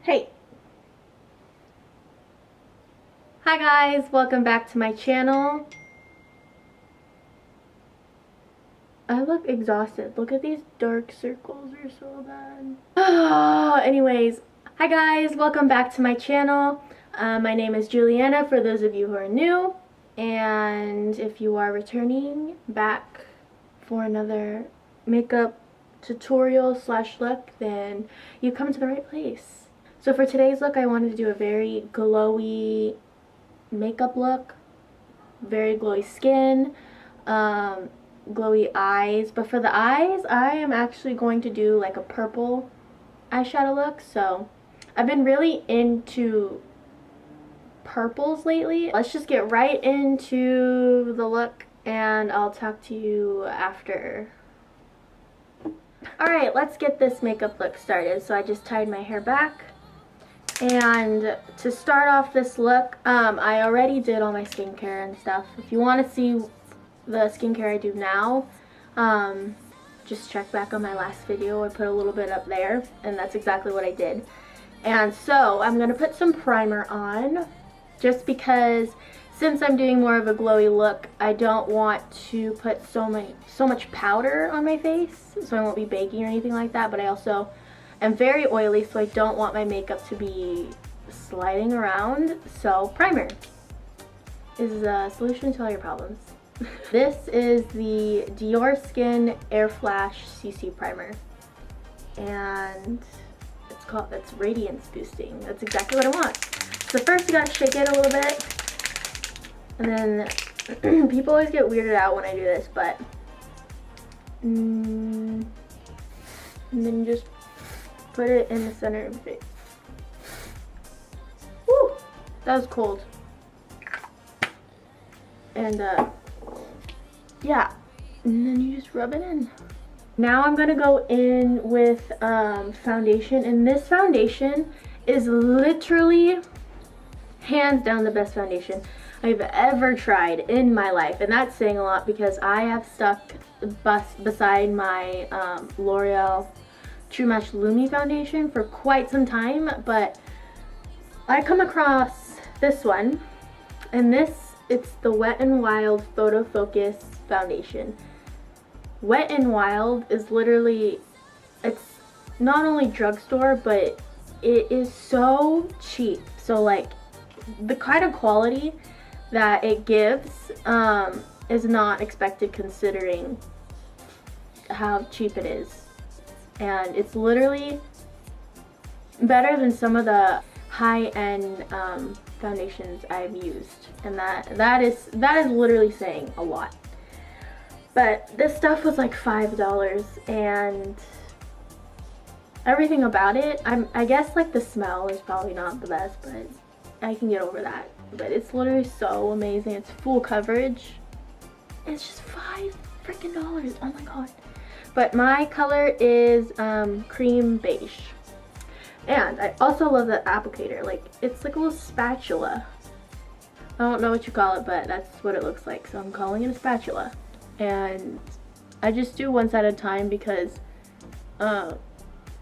Hey! Hi guys, welcome back to my channel. I look exhausted. Look at these dark circles, they're so bad. Anyways, hi guys, welcome back to my channel. My name is Julianna for those of you who are new, and if you are returning back for another makeup tutorial slash look, then you come to the right place. So for today's look, I wanted to do a very glowy makeup look, very glowy skin, glowy eyes. But for the eyes, I am actually going to do like a purple eyeshadow look. So I've been really into purples lately. Let's just get right into the look and I'll talk to you after. Alright, let's get this makeup look started. So I just tied my hair back. And to start off this look, I already did all my skincare and stuff. If you want to see the skincare I do now, just check back on my last video. I put a little bit up there, and that's exactly what I did. And so I'm going to put some primer on, just because since I'm doing more of a glowy look, I don't want to put so much powder on my face, so I won't be baking or anything like that, but I also I'm very oily, so I don't want my makeup to be sliding around. So primer is a solution to all your problems. This is the Dior Skin Air Flash CC Primer. And it's radiance boosting. That's exactly what I want. So first you gotta shake it a little bit. And then people always get weirded out when I do this, but and then you just put it in the center of the face. Woo! That was cold. And yeah. And then you just rub it in. Now I'm gonna go in with foundation, and this foundation is literally hands down the best foundation I've ever tried in my life, and that's saying a lot because I have stuck beside my L'Oreal True Match Lumi foundation for quite some time, but I come across this one, and it's the Wet n Wild Photo Focus foundation. Wet n Wild is literally, it's not only drugstore, but it is so cheap. So like the kind of quality that it gives is not expected considering how cheap it is. And it's literally better than some of the high-end foundations I've used, and that is literally saying a lot. But this stuff was like $5, and everything about it, I guess like the smell is probably not the best, but I can get over that. But it's literally so amazing. It's full coverage. It's just $5 freaking. Oh my god. But my color is cream beige. And I also love the applicator. Like, it's like a little spatula. I don't know what you call it, but that's what it looks like. So I'm calling it a spatula. And I just do one side at a time because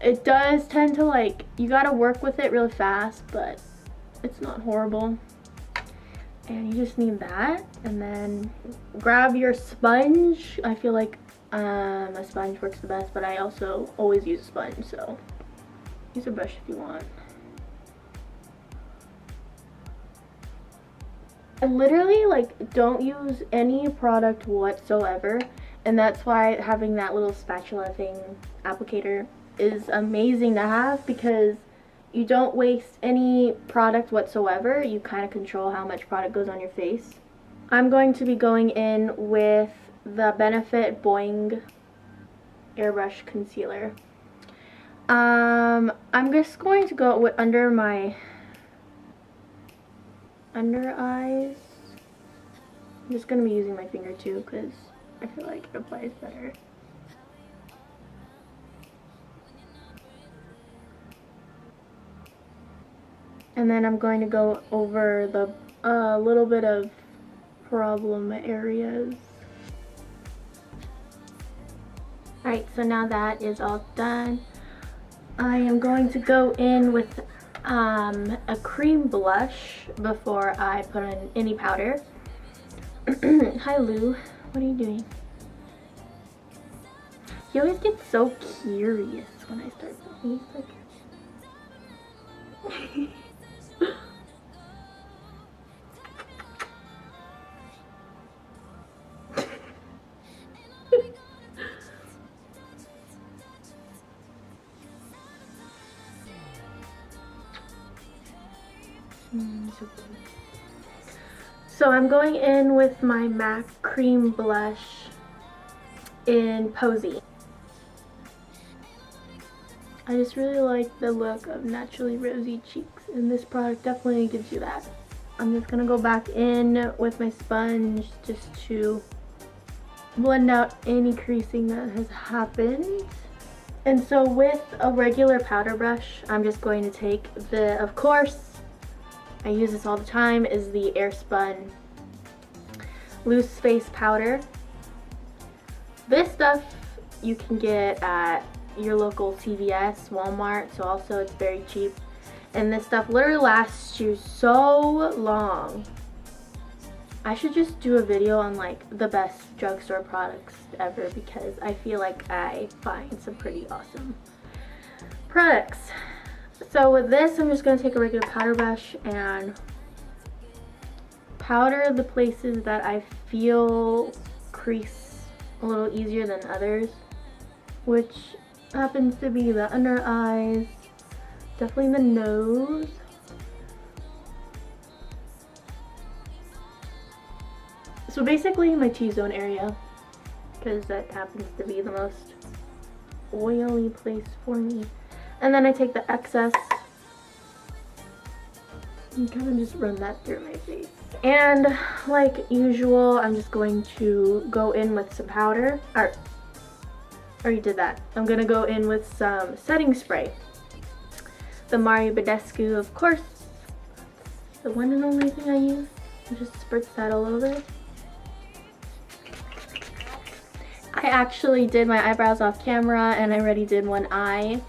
it does tend to, like, you gotta work with it really fast, but it's not horrible. And you just need that. And then grab your sponge. I feel like a sponge works the best, but I also always use a sponge, so use a brush if you want. I literally like don't use any product whatsoever, and that's why having that little spatula thing applicator is amazing to have, because you don't waste any product whatsoever. You kind of control how much product goes on your face. I'm going to be going in with the Benefit Boing Airbrush Concealer. I'm just going to go under my under eyes. I'm just going to be using my finger too because I feel like it applies better. And then I'm going to go over the little bit of problem areas. Alright, so now that is all done, I am going to go in with a cream blush before I put on any powder. Hi Lou, what are you doing? He always gets so curious when I start talking. He's like so cute. So I'm going in with my MAC cream blush in Posy. I just really like the look of naturally rosy cheeks, and this product definitely gives you that. I'm just gonna go back in with my sponge just to blend out any creasing that has happened. And so with a regular powder brush, I'm just going to take of course, I use this all the time, is the Airspun loose face powder. This stuff you can get at your local CVS, Walmart, so also it's very cheap. And this stuff literally lasts you so long. I should just do a video on like the best drugstore products ever, because I feel like I find some pretty awesome products. So with this, I'm just going to take a regular powder brush and powder the places that I feel crease a little easier than others, which happens to be the under eyes, definitely the nose, so basically my T-zone area, because that happens to be the most oily place for me. And then I take the excess and kind of just run that through my face. And like usual, I'm just going to go in with some powder. I already did that. I'm gonna go in with some setting spray. The Mario Badescu, of course. The one and only thing I use. I just spritz that all over. I actually did my eyebrows off camera, and I already did one eye.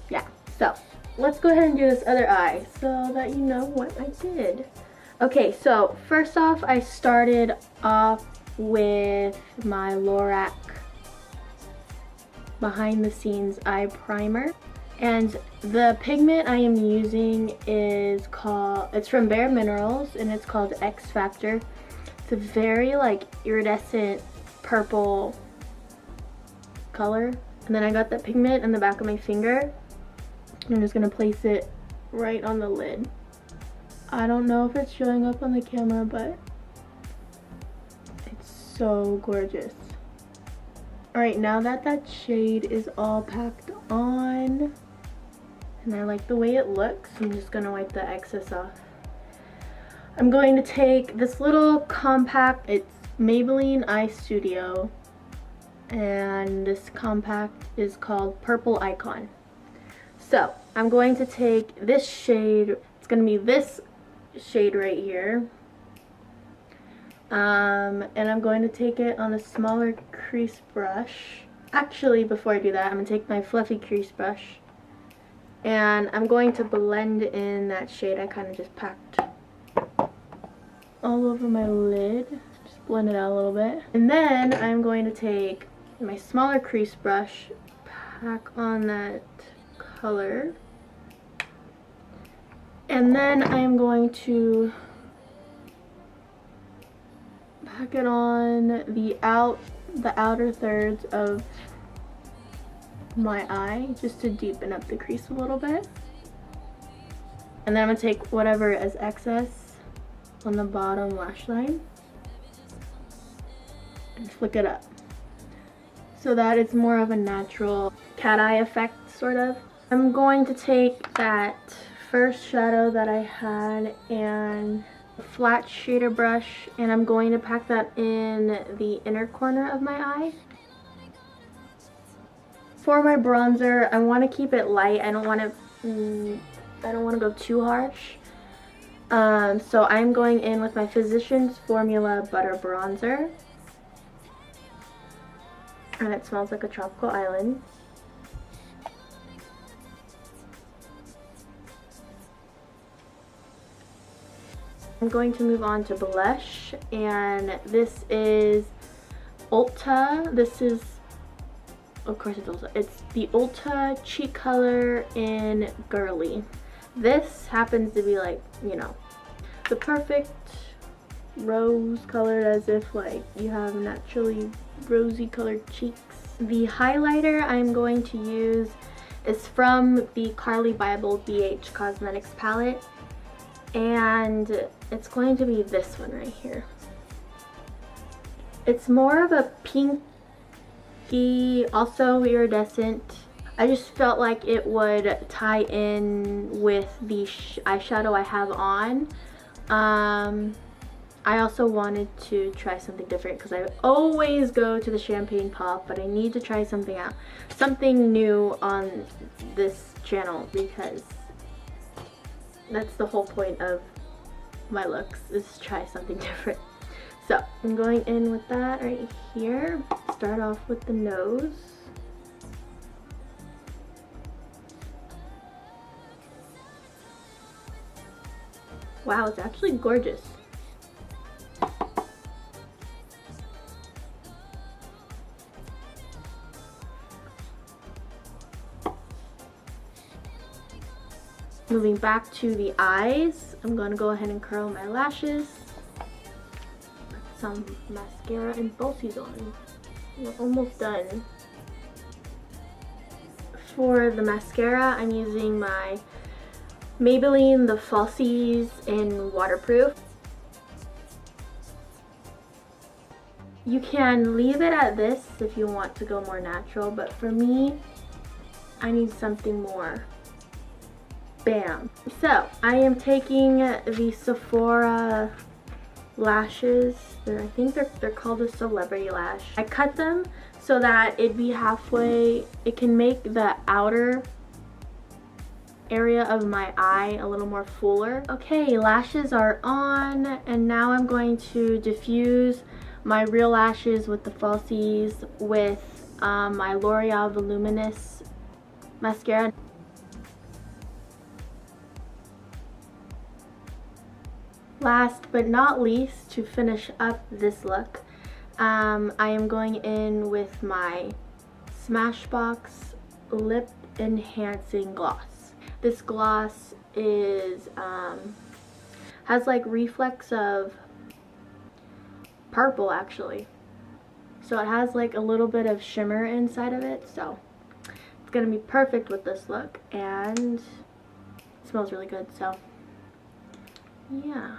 Yeah, so let's go ahead and do this other eye so that you know what I did. Okay, so first off, I started off with my Lorac behind the scenes eye primer, and the pigment I am using is it's from Bare Minerals, and it's called X Factor. It's a very like iridescent purple color. And then I got that pigment in the back of my finger. I'm just gonna place it right on the lid. I don't know if it's showing up on the camera, but it's so gorgeous. Alright, now that that shade is all packed on, and I like the way it looks, I'm just gonna wipe the excess off. I'm going to take this little compact, it's Maybelline Eye Studio, and this compact is called Purple Icon. So I'm going to take this shade, it's going to be this shade right here, and I'm going to take it on a smaller crease brush. Actually, before I do that, I'm going to take my fluffy crease brush, and I'm going to blend in that shade I kind of just packed all over my lid. Just blend it out a little bit. And then I'm going to take my smaller crease brush, pack on that color, and then I'm going to pack it on the outer thirds of my eye, just to deepen up the crease a little bit. And then I'm going to take whatever is excess on the bottom lash line and flick it up so that it's more of a natural cat eye effect, sort of. I'm going to take that first shadow that I had and a flat shader brush, and I'm going to pack that in the inner corner of my eye. For my bronzer, I want to keep it light. I don't want to go too harsh. So I'm going in with my Physicians Formula Butter Bronzer, and it smells like a tropical island. I'm going to move on to blush, and this is Ulta. This is, of course it's Ulta. It's the Ulta Cheek Color in Girly. This happens to be like, you know, the perfect rose colored, as if like you have naturally rosy colored cheeks. The highlighter I'm going to use is from the Carly Bible BH Cosmetics palette, and it's going to be this one right here. It's more of a pinky, also iridescent. I just felt like it would tie in with the eyeshadow I have on. I also wanted to try something different because I always go to the Champagne Pop, but I need to try something out. Something new on this channel, because that's the whole point of my looks, is to try something different. So I'm going in with that right here. Start off with the nose. Wow, it's actually gorgeous. Moving back to the eyes, I'm going to go ahead and curl my lashes. Put some mascara and falsies on. We're almost done. For the mascara, I'm using my Maybelline The Falsies in Waterproof. You can leave it at this if you want to go more natural, but for me, I need something more. Bam. So I am taking the Sephora lashes. I think they're called a celebrity lash. I cut them so that it'd be halfway. It can make the outer area of my eye a little more fuller. Okay, lashes are on, and now I'm going to diffuse my real lashes with the falsies with my L'Oreal Voluminous mascara. Last but not least, to finish up this look, I am going in with my Smashbox Lip Enhancing Gloss. This gloss is has like reflex of purple actually, so it has like a little bit of shimmer inside of it, so it's gonna be perfect with this look, and it smells really good, so yeah.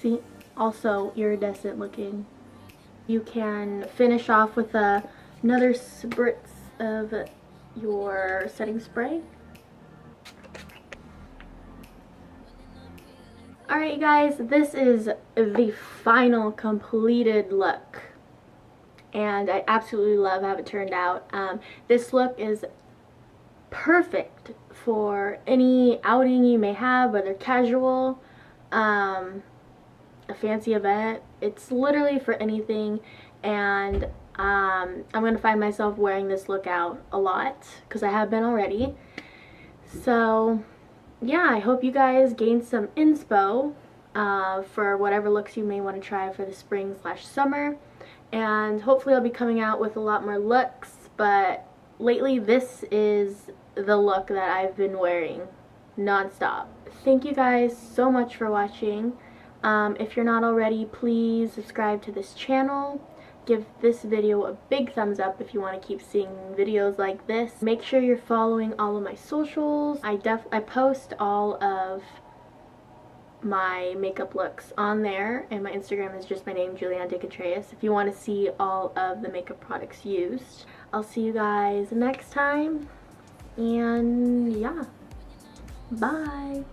See, also iridescent looking. You can finish off with another spritz of your setting spray. Alright guys, this is the final completed look, and I absolutely love how it turned out. This look is perfect for any outing you may have, whether casual, a fancy event. It's literally for anything, and I'm going to find myself wearing this look out a lot because I have been already. So yeah, I hope you guys gained some inspo for whatever looks you may want to try for the spring/summer, and hopefully I'll be coming out with a lot more looks, but lately this is the look that I've been wearing non-stop. Thank you guys so much for watching. If you're not already, please subscribe to this channel. Give this video a big thumbs up if you want to keep seeing videos like this. Make sure you're following all of my socials. I post all of my makeup looks on there, and my Instagram is just my name, Julianna Loren, if you want to see all of the makeup products used. I'll see you guys next time, and yeah, bye.